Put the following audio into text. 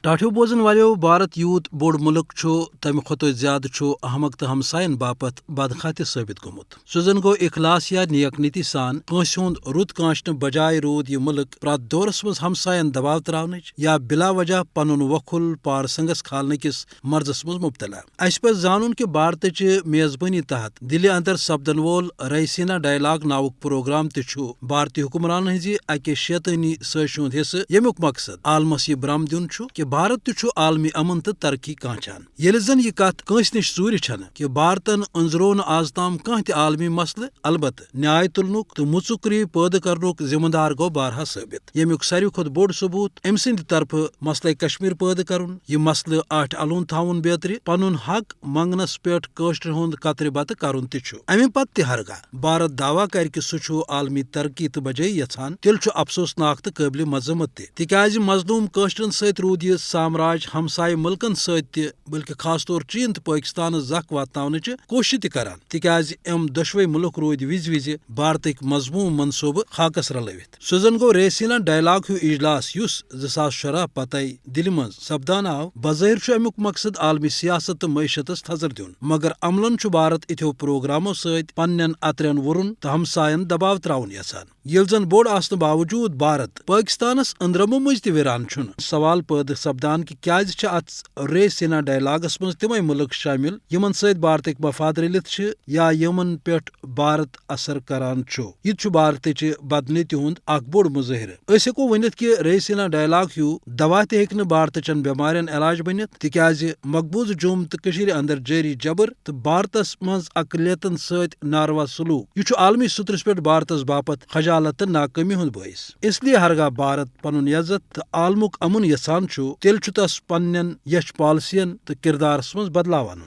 ٹاٹھو بوزن والو بھارت یوت بوڑ ملک تمہ کھت زیادہ احمق تو ہمسائن باپت بدخاہ ثابت گومت سہ زن گو اخلاص یا نیک نیتی سان کنس ہند رت کانچن بجائے رود یہ ملک پرات دورس مز ہمسائن دباؤ تراونچ یا بلا وجہ پن وکھل پار سنگس کھالنے کس مرضس مز مبتلا اس پہ زانن کہ بھارت میزبانی تحت دلی اندر سپدن وول ریسینا ڈائلاگ ناوک پروگرام تہ بھارتی حکمران ہزی اکہ شیطانی سازشہ ہند حصہ یمیک مقصد عالمس یہ برم دین کہ بھارت تہ عالمی امن تو ترقی کانچان یل زن یہ کت کنس نش ژور چھن کہ بھارتن انزرو آز تام کھانا تہ عالمی مسئلہ البتہ نیائے تلنک تو مچکری پید کرنک ذمہ دار گو بارہا ثابت یمیک ساروی کھت بوڑ ثبوت ام سند طرف مسئلہ کشمیر پید کرن یہ مسئلہ آٹھ الون تھون بیتر پن حق منگنس پہ قشر ہند قطر بتہ کرن تہ امہ پتہ تہ ہرگاہ بھارت دعویٰ کر کہ سہ عالمی ترقی تو بجائی یژھان تیل افسوسناک تو قابل مذمت تہ تکیاز مظلوم قشرن ست رود یہ سامراج ہمسائے ملکن ست تہ بلکہ خاص طور چین تو پاکستان زخ واتناونچ کوشش تہ کران تکیاز ام دشوے ملک رود وز بھارتک مضموم منصوبہ خاکس رلوت سہ زن گو ریسینا ڈائلاگ ہیو اجلاس اس 2016 پتہ دل مز سپدان آو بظاہر امیک مقصد عالمی سیاست تو معیشتس تھزر دین مگر عملن بھارت اتھو پروگرامو ست پنن اترین ورن تو ہمسائن دباؤ تراؤن یژھان یل زن بوڑ آسن باوجود بھارت پاکستانس اندرمو مز تہ ویران چھن سوال پید سپدان کہ کیاز ات ریسینا ڈائلاگس مز تمے ملک شامل یمن ست بھارتک مفاد رلت یا یمن پہ بھارت اثر کران یہ بھارتچ بدنیتی ہند اخ بوڑ مظاہرہ اس ہیکو ونت کہ ریسینا ڈائلاگ ہیو دوا تہ ہیکہ بھارت چن بیمارین علاج بنت تکیاز مقبوض جوم تو کشیر اندر جاری جبر تو بھارتس مز اقلیتن ست ناروا سلوک یہ عالمی سطرس پہ بھارتس باپت خجالت تو ناکامی ہند باعث اس لیے ہرگاہ بھارت پن عزت تو عالمک امن یژھان تیل تس پنن یچھ پالسین تو کردارس مز بدلاو ان